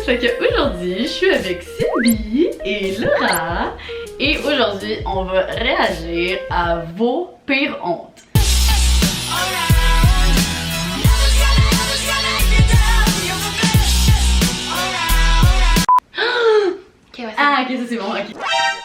Fait qu'aujourd'hui, je suis avec Sylvie et Laura. Et aujourd'hui, on va réagir à vos pires hontes. Ah, ok, ça c'est bon, ok.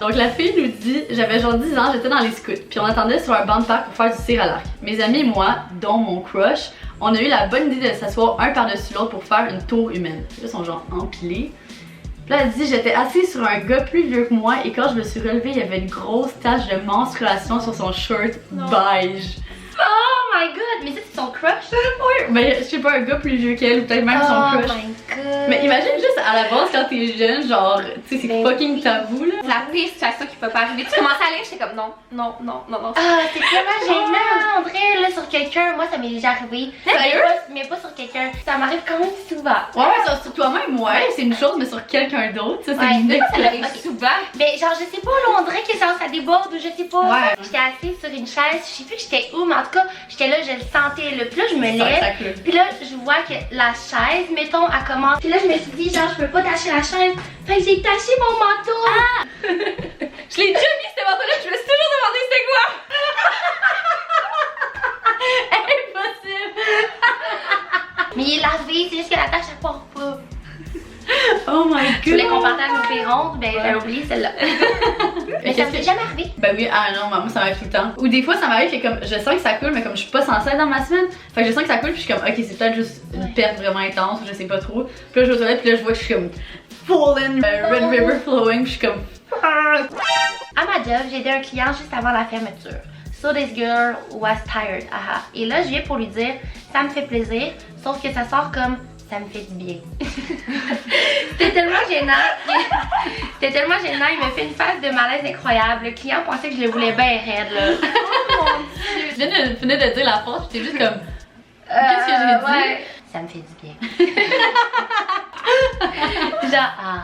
Donc la fille nous dit, j'avais genre 10 ans, j'étais dans les scouts, puis on attendait sur un banc de parc pour faire du tir à l'arc. Mes amis et moi, dont mon crush, on a eu la bonne idée de s'asseoir un par-dessus l'autre pour faire une tour humaine. Là, ils sont genre empilés. Puis là, elle dit, j'étais assise sur un gars plus vieux que moi et quand je me suis relevée, il y avait une grosse tache de menstruation sur son shirt beige. Oh my god, mais ça c'est son crush? Oui, mais je sais pas, un gars plus vieux qu'elle ou peut-être même son crush. Oh my god. Mais imagine juste à la base quand t'es jeune, genre, tu sais, c'est fucking tabou là. La pire situation qui peut pas arriver. Tu commences à lire, j'étais comme non. Ah, c'est tellement gênant, en vrai, là, sur quelqu'un. Moi, ça m'est déjà arrivé. Sérieux? Mais pas sur quelqu'un. Ça m'arrive quand même souvent. Ouais, sur toi-même, ouais, c'est une chose, mais sur quelqu'un d'autre, ça c'est une ça autre. m'arrive souvent. Mais genre, je sais pas, là, on dirait que genre, ça déborde ou je sais pas. Ouais. J'étais assise sur une chaise, je sais plus que j'étais où, mais en tout cas, j'étais là, je le sentais. Là. Puis là, je me lève. Puis là, je vois que la chaise, mettons, elle commence. Puis là, je me suis dit, genre, je peux pas tâcher la chaise. Fait que j'ai taché mon manteau. Ah! Je l'ai déjà mis ce manteau-là, je me suis toujours demandé c'était quoi. Impossible! Mais il est lavé, c'est juste que la tache, elle part pas. Oh my god! Tu voulais qu'on partage nos pires hontes, ben j'ai oublié celle-là. Mais ça m'est jamais arrivé. Ben oui, ah non, moi ça m'arrive tout le temps. Ou des fois ça m'arrive que comme je sens que ça coule, mais comme je suis pas censée être dans ma semaine, fait que je sens que ça coule, puis je suis comme ok, c'est peut-être juste une perte vraiment intense, ou je sais pas trop. Puis là je vais aux toilettes, puis là je vois que je suis comme full in red river flowing, puis je suis comme. À ma job, j'ai aidé un client juste avant la fermeture. So this girl was tired, aha. Et là je viens pour lui dire, ça me fait plaisir, sauf que ça sort comme ça me fait du bien. C'était tellement gênant. C'était tellement gênant, il m'a fait une phase de malaise incroyable. Le client pensait que je le voulais bien raide là. Oh mon dieu. Je venais de dire la phrase, puis t'es juste comme. Qu'est-ce que j'ai dit? Ouais. Ça me fait du bien. Genre, ah.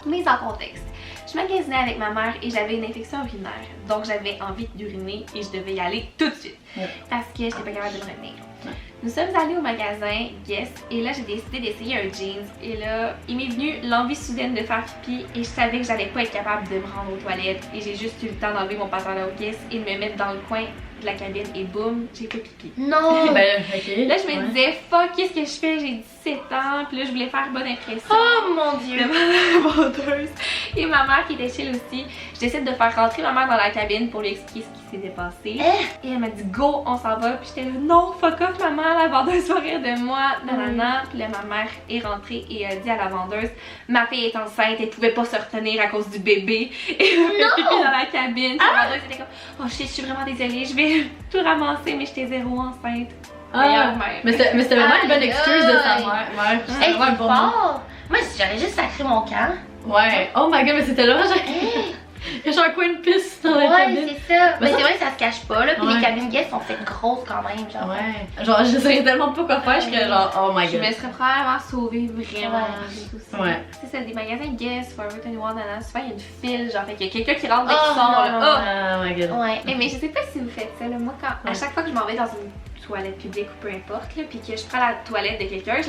Mise en contexte. Je magasinais avec ma mère et j'avais une infection urinaire. Donc j'avais envie d'uriner et je devais y aller tout de suite. Parce que j'étais pas capable de me retenir. Nous sommes allés au magasin Guess et là j'ai décidé d'essayer un jeans et là il m'est venu l'envie soudaine de faire pipi et je savais que j'allais pas être capable de me rendre aux toilettes et j'ai juste eu le temps d'enlever mon pantalon Guess et de me mettre dans le coin de la cabine et boum, j'ai fait pipi. Non! Ben ok. Là je me disais fuck, qu'est-ce que je fais? J'ai 17 ans puis là je voulais faire bonne impression. Oh mon dieu! De ma vendeuse et ma mère qui était chill aussi. Je décide de faire rentrer ma mère dans la cabine pour lui expliquer ce qui s'était passé. Et elle m'a dit go, on s'en va. Puis j'étais là non, fuck off maman, la vendeuse va rire de moi. Nanana. Puis là ma mère est rentrée et a dit à la vendeuse, ma fille est enceinte, elle pouvait pas se retenir à cause du bébé. Et elle m'a fait pipi dans la cabine. Puis la vendeuse était comme oh shit, je suis vraiment désolée, je vais tout ramasser mais j'étais zéro enceinte. Ah, mais c'était vraiment une bonne excuse de sa mère. Ouais, Hey, vraiment un c'est bon mot. fort! Moi, j'aurais juste sacré mon camp. Ouais. Oh my god, mais c'était là, j'ai genre un coin de piste dans la Ouais, cabine. c'est ça. Mais Mais c'est vrai que ça se cache pas, là. Puis Ouais. les cabines guests sont faites grosses quand même, genre. Ouais. Genre, je savais tellement pas quoi faire, je serais genre, oh my Je god. me serais probablement sauvée vraiment. Ouais. C'est ça, des magasins Guess, Forever 21, nanana, souvent il y a une file, genre, fait qu'il y a quelqu'un qui rentre et Oh, qui sort, là. non, Oh! Oh my god. Ouais. Mais je sais pas si vous faites ça, là. Moi, quand, à chaque fois que je m'en vais dans une toilette publique ou peu importe, là, puis que je prends la toilette de quelqu'un, je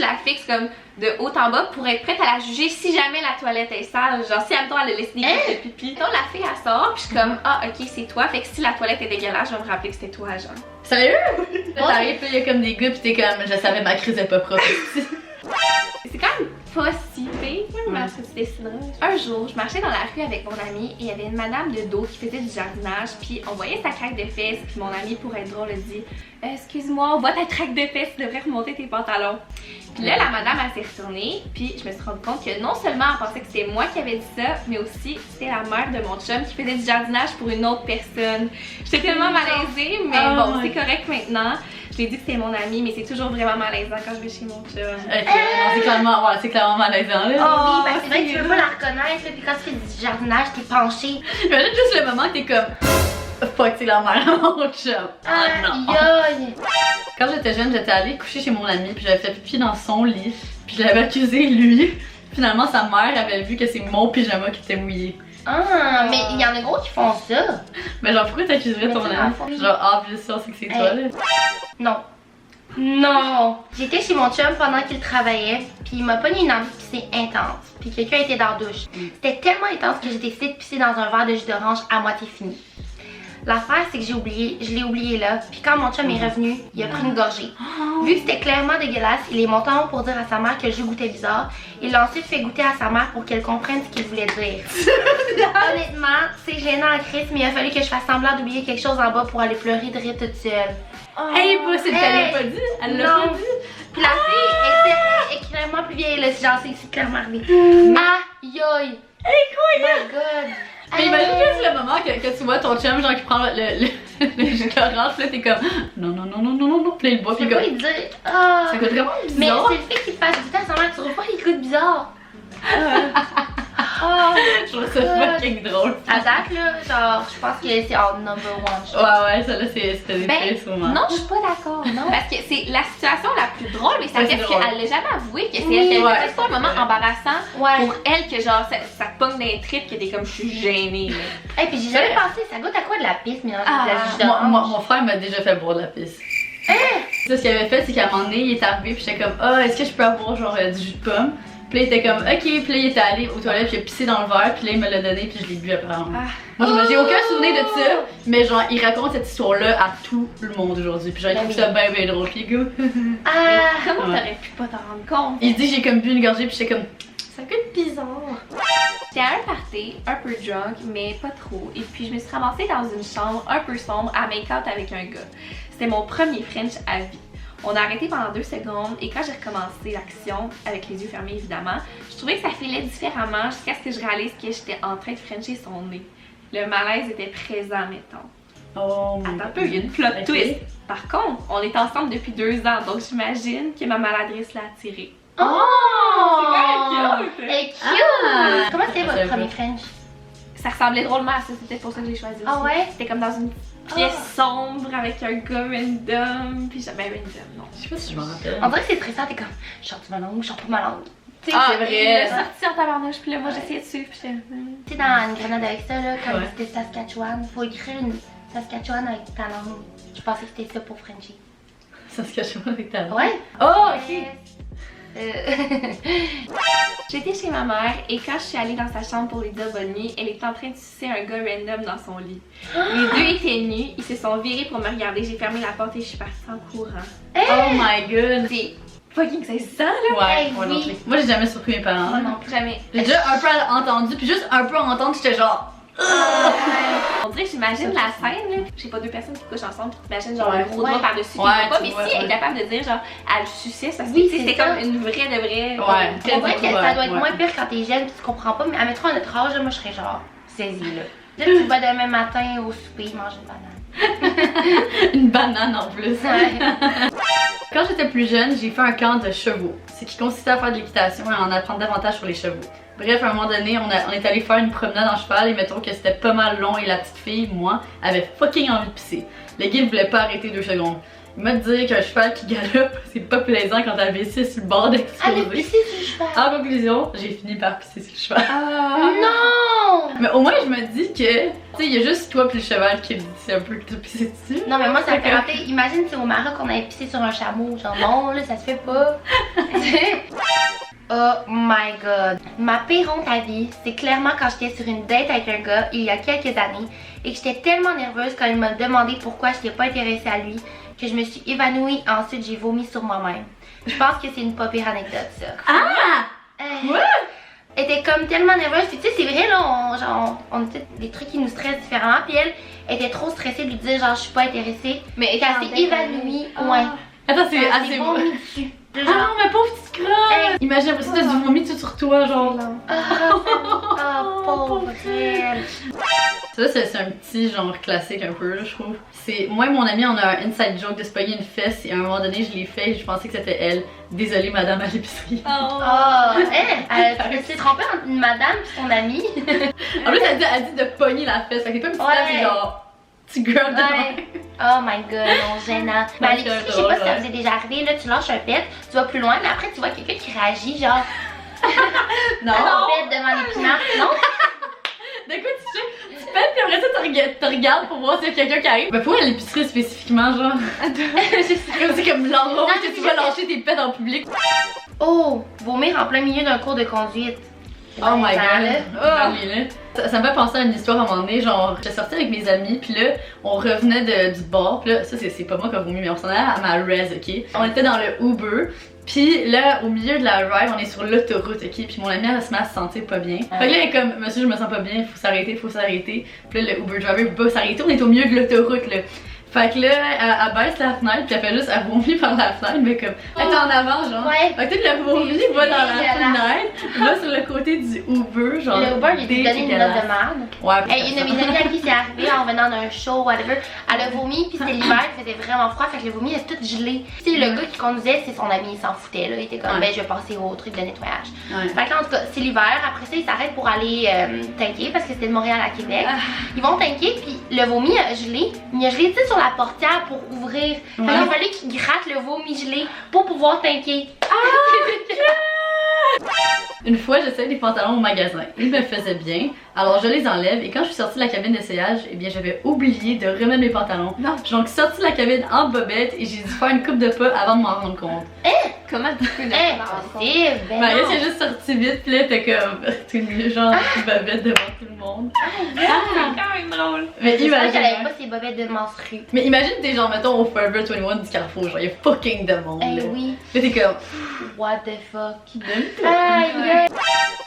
la fixe comme de haut en bas pour être prête à la juger si jamais la toilette est sale. Genre, si elle a laissé des gouttes de pipi. Donc, la fille, elle sort, puis je suis comme, ah, ok, c'est toi. Fait que si la toilette est dégueulasse, je vais me rappeler que c'était toi, genre. Sérieux? Là, t'arrives, il y a comme des gars, pis t'es comme, je savais ma crise est pas propre. C'est quand même pas si pire, ma société cinéma. Un jour, je marchais dans la rue avec mon ami et il y avait une madame de dos qui faisait du jardinage, puis on voyait sa craque de fesses, puis mon ami, pour être drôle, a dit excuse-moi, on voit ta craque de fesses, tu devrais remonter tes pantalons. Puis là, la madame, elle s'est retournée, puis je me suis rendu compte que non seulement elle pensait que c'était moi qui avais dit ça, mais aussi c'était la mère de mon chum qui faisait du jardinage pour une autre personne. J'étais tellement malaisée, mais bon, c'est correct maintenant. Je lui ai dit que c'était mon ami, mais c'est toujours vraiment malaisant quand je vais chez mon chum. Ok, non, c'est clairement malaisant là. Oh, oui, ben c'est vrai que tu veux pas la reconnaître, là, puis quand tu fais du jardinage, t'es penché. Imagine juste le moment que t'es comme, fuck, c'est la mère de mon chum. Ah non. Aïe! Quand j'étais jeune, j'étais allée coucher chez mon ami, puis j'avais fait pipi dans son lit, puis je l'avais accusé lui. Finalement, sa mère avait vu que c'est mon pyjama qui était mouillé. Ah, mais il y en a gros qui font ça. Mais genre, pourquoi t'accuserais ton ami? Genre, ah, bien sûr, c'est que c'est toi là. Non. Non! J'étais chez mon chum pendant qu'il travaillait, puis il m'a pogné une envie de pisser intense. Puis quelqu'un était dans la douche. C'était tellement intense que j'ai décidé de pisser dans un verre de jus d'orange à moitié fini. L'affaire, c'est que je l'ai oublié là, puis quand mon chum est revenu, il a pris une gorgée. Vu que c'était clairement dégueulasse, il est monté en haut pour dire à sa mère que le jus goûtait bizarre. Il l'a ensuite fait goûter à sa mère pour qu'elle comprenne ce qu'il voulait dire. Honnêtement, c'est gênant à Chris, mais il a fallu que je fasse semblant d'oublier quelque chose en bas pour aller pleurer de rire toute seule. Hey, c'est qu'elle l'a pas dit. Elle l'a pas dit. Puis la fille est clairement plus vieille là, genre c'est clairement arrivé. Aïe aïe! Oh my god! Mais imagine juste le moment que tu vois ton chum genre qui prend le jus d'orange, pis là t'es comme non, pis là il boit, pis Je peux pas comme. lui dire. Ah! Ça goûte vraiment Mais bizarre. c'est le fait qu'il te fasse goûter à sa mère, tu trouves pas qu'il goûte bizarre? Je trouve ça fucking drôle. À date là, genre je pense que c'est en number one. Ouais, ça là c'était des faits sûrement. Non, je suis pas d'accord. Non. Parce que c'est la situation la plus drôle, mais ça Ouais, fait c'est drôle. qu'elle l'a jamais avoué que c'est Oui, elle qui ouais, a fait ça un moment embarrassant Ouais. pour elle que genre ça te pogne d'un trip que t'es comme je suis gênée. Et puis j'ai jamais pensé, ça goûte à quoi de la pisse mélangée de la jus Mon frère m'a déjà fait boire de la pisse. Ça, ce qu'il avait fait, c'est qu'à un moment donné, il est arrivé, puis j'étais comme, est-ce que je peux avoir genre du jus de pomme? Puis là, il était comme, ok, puis là, il était allé aux toilettes, puis il a pissé dans le verre, puis là, il me l'a donné, puis je l'ai bu apparemment. Moi, j'ai aucun souvenir de ça, mais genre, il raconte cette histoire-là à tout le monde aujourd'hui, puis genre, il trouve ça bien drôle, puis gars. Comment t'aurais pu pas t'en rendre compte? Il dit, j'ai comme bu une gorgée, puis j'étais comme, ça goûte bizarre. J'étais à un party, un peu drunk, mais pas trop, et puis je me suis ramassée dans une chambre un peu sombre à make-out avec un gars. C'était mon premier French à vie. On a arrêté pendant 2 secondes et quand j'ai recommencé l'action, avec les yeux fermés évidemment, je trouvais que ça filait différemment jusqu'à ce que je réalise que j'étais en train de frencher son nez. Le malaise était présent, mettons. Oh, Attends un peu, il y a une plot twist. Par contre, on est ensemble depuis 2 ans, donc j'imagine que ma maladresse l'a attiré. Oh! C'est Elle est cute! Comment c'était votre J'avoue. premier French? Ça ressemblait drôlement à ça, c'était pour ça que j'ai choisi aussi. Ah ouais? C'était comme dans une pièce sombre avec un gars random, puis jamais random, non. Je sais pas si je m'en rappelle. On dirait que c'est stressant, t'es comme, je sors ma langue, je sors pas ma langue. Tu sais, Ah, c'est vrai. vrai. Il a sorti en tabarnouche, puis là, moi j'essayais de suivre, puis j'étais. Tu sais, dans une grenade avec ça, là, comme Ouais. c'était Saskatchewan, faut écrire une Saskatchewan avec ta langue. Je pensais que c'était ça pour Frenchie. Ça se cache pas avec ta langue. Ouais? Oh, ok. J'étais chez ma mère et quand je suis allée dans sa chambre pour lui dire bonne nuit, elle était en train de sucer un gars random dans son lit. Les deux étaient nus, ils se sont virés pour me regarder, j'ai fermé la porte et je suis partie en courant. Oh my god. C'est fucking ça là! Ouais, Hey, moi oui. non plus. Moi j'ai jamais surpris mes parents. Moi non plus. Jamais. J'ai déjà un peu entendu, puis juste un peu entendre, j'étais genre. On dirait que j'imagine la scène là. J'ai pas 2 personnes qui couchent ensemble, puis t'imagines genre Ouais. un gros drap par-dessus, puis Ouais, pas, tu mais vois, si elle est ouais. capable de dire genre elle suçait, ça Oui, c'était c'est comme ça. une vraie de vraie. Ouais. On dirait que ça doit être Ouais. moins pire quand t'es jeune pis tu comprends pas, mais admettons à notre âge, là, moi je serais genre saisie là. Là tu vas demain matin au souper manger une banane. Une banane en plus. Ouais. Quand j'étais plus jeune, j'ai fait un camp de chevaux. Ce qui consistait à faire de l'équitation et à en apprendre davantage sur les chevaux. Bref, à un moment donné, on est allé faire une promenade en cheval et mettons que c'était pas mal long et la petite fille, moi, avait fucking envie de pisser. Le guide voulait pas arrêter 2 secondes. Il m'a dit qu'un cheval qui galope, c'est pas plaisant quand ta vessie est sur le bord Elle a d'exploser. pissé sur le cheval. En conclusion, j'ai fini par pisser sur le cheval. Non! Mais au moins, je me dis que, tu sais, il y a juste toi puis le cheval qui c'est un peu que tu as pissé dessus. Non mais moi ça me fait rappeler, imagine c'est au Maroc qu'on avait pissé sur un chameau, genre non là ça se fait pas. Oh my god. Ma pire honte à vie, c'est clairement quand j'étais sur une date avec un gars il y a quelques années et que j'étais tellement nerveuse quand il m'a demandé pourquoi je n'étais pas intéressée à lui que je me suis évanouie et ensuite j'ai vomi sur moi-même. Je pense que c'est une pas pire anecdote ça. Ah! Ouais! Elle était comme tellement nerveuse, puis tu sais c'est vrai là, on était des trucs qui nous stressent différemment puis elle était trop stressée de lui dire genre je suis pas intéressée. Mais Et qu'elle s'est évanouie, ouais. Attends, c'est Elle assez s'est bon. vomi dessus. Ah non, ma pauvre petite crotte! Hey. Imagine après ça, t'as du vomi tout sur toi, genre. Ah, pauvre elle. Ça, c'est un petit genre classique un peu, là, je trouve. C'est moi et mon ami, on a un inside joke de se pogner une fesse et à un moment donné, je l'ai fait et je pensais que c'était elle. Désolée, madame à l'épicerie. Oh, elle s'est trompée entre une madame et son amie. En plus, elle dit de pogner la fesse. Fait que c'est pas une petite Ouais. fesse, c'est genre. Tu girl de Ouais. Oh my god, non, gênant. Mais à l'épicerie, je sais pas si ça vous est déjà arrivé, là, tu lâches un pet, tu vas plus loin, mais après tu vois quelqu'un qui réagit, genre, Non! un pet devant l'épinard, non? De quoi tu pètes puis après ça tu regardes pour voir s'il y a quelqu'un qui arrive. Mais pourquoi à l'épicerie spécifiquement, genre? C'est comme l'endroit où tu vas lâcher tes pets en public. Oh, vomir en plein milieu d'un cours de conduite. Oh my god. Oh. Ça me fait penser à une histoire à un moment donné, genre j'étais sortie avec mes amis puis là on revenait du bar, puis là ça c'est pas moi qui a vomi mais on s'en allait à ma res, ok? On était dans le Uber. Puis là, au milieu de la ride, on est sur l'autoroute, ok? Puis mon amie, elle se met à se sentir pas bien. Fait que là, elle est comme, monsieur, je me sens pas bien, faut s'arrêter, faut s'arrêter. Puis là, le Uber driver veut pas s'arrêter, on est au milieu de l'autoroute, là. Fait que là, elle baisse la fenêtre, puis elle fait juste, elle vomit par la fenêtre, mais comme, elle est en avant, genre. Ouais. Fait que tout le vomi va dans la fenêtre, va sur le côté du Uber, genre. Le Uber, il lui donné une note de merde. Ouais. Hey, une de mes amies à qui c'est arrivé en venant d'un show, whatever. Elle a vomi, puis c'était l'hiver, il faisait vraiment froid, fait que le vomi a tout gelé. Tu sais, le gars qui conduisait, c'est son ami, il s'en foutait, là. Il était comme, ben, je vais passer au truc de nettoyage. Fait que là, en tout cas, c'est l'hiver. Après ça, ils s'arrêtent pour aller tanker, parce que c'était de Montréal à Québec. Ils vont tanker, puis le vomi a gelé. Il a gelé, tu sais, sur la portière pour ouvrir. Fait qu'il a fallu qu'il gratte le vomi gelé pour pouvoir tanker. Une fois, j'essayais des pantalons au magasin. Ils me faisaient bien, alors je les enlève et quand je suis sortie de la cabine d'essayage, eh bien j'avais oublié de remettre mes pantalons. Non. Je suis donc sortie de la cabine en bobette et j'ai dû faire une coupe de pas avant de m'en rendre compte. Comment tu peux Impossible! Ben Maria non. s'est juste sortie vite, pis là t'es comme, tout nu, genre, une bobette devant tout le monde. C'est quand même drôle. Mais J'espère imagine. qu'elle avait pas ses bobettes de menstru. Mais imagine t'es genre, mettons, au Forever 21 du Carrefour, genre, y'a fucking de monde. Eh là. oui. Là t'es comme, What the fuck? donne-toi. Aïe!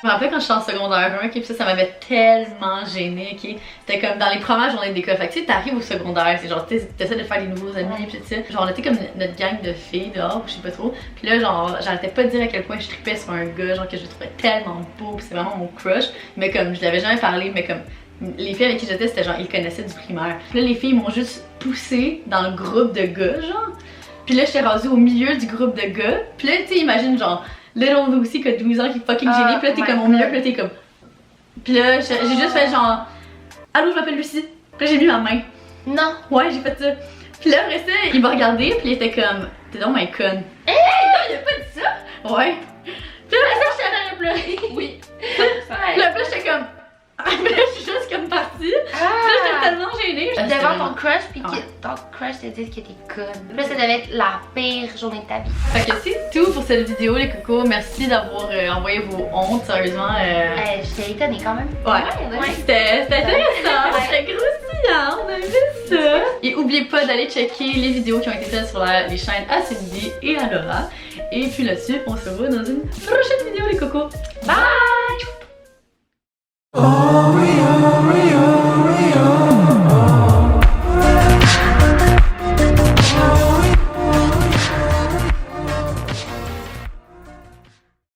Je me rappelle quand j'étais en secondaire 1, ok, pis ça m'avait tellement gênée, ok. C'était comme dans les premières journées d'école. Fait que tu sais, t'arrives au secondaire, c'est genre, t'essaies de faire des nouveaux amis, pis tu sais. Genre, on était comme notre gang de filles dehors, je sais pas trop. Pis là, genre, j'arrêtais pas de dire à quel point je tripais sur un gars, genre, que je le trouvais tellement beau, pis c'est vraiment mon crush. Mais comme, je l'avais jamais parlé, mais comme, les filles avec qui j'étais, c'était genre, ils connaissaient du primaire. Pis là, les filles m'ont juste poussé dans le groupe de gars, genre. Pis là, j'étais rendue au milieu du groupe de gars. Pis là, tu sais, imagine, genre, Little Lucy qui a 12 ans qui est fucking gênée, pis là t'es comme au milieu, pis là t'es comme. Pis là j'ai juste fait genre, allô, je m'appelle Lucie. Pis là j'ai mis ma main. Non! Ouais, j'ai fait ça. Pis là après ça, il m'a regardé, pis il était comme, t'es donc ma conne. Non, il a pas dit ça! Ouais. Pis là Ça, je suis en train de pleurer. Oui. pis là après j'étais comme. Mais là je suis juste comme partie. Pis là j'étais tellement gênée. Devant ton crush, pis Ouais. que ton crush te dise que t'es conne. Là, ça devait être la pire journée de ta vie. Fait que c'est tout pour cette vidéo les cocos. Merci d'avoir envoyé vos hontes, sérieusement. J'étais étonnée quand même. Ouais. C'était intéressant, c'était croustillant, on a vu ça. Et oubliez pas d'aller checker les vidéos qui ont été faites sur les chaînes à Cindy et à Laura. Et puis là-dessus, on se revoit dans une prochaine vidéo les cocos. Bye!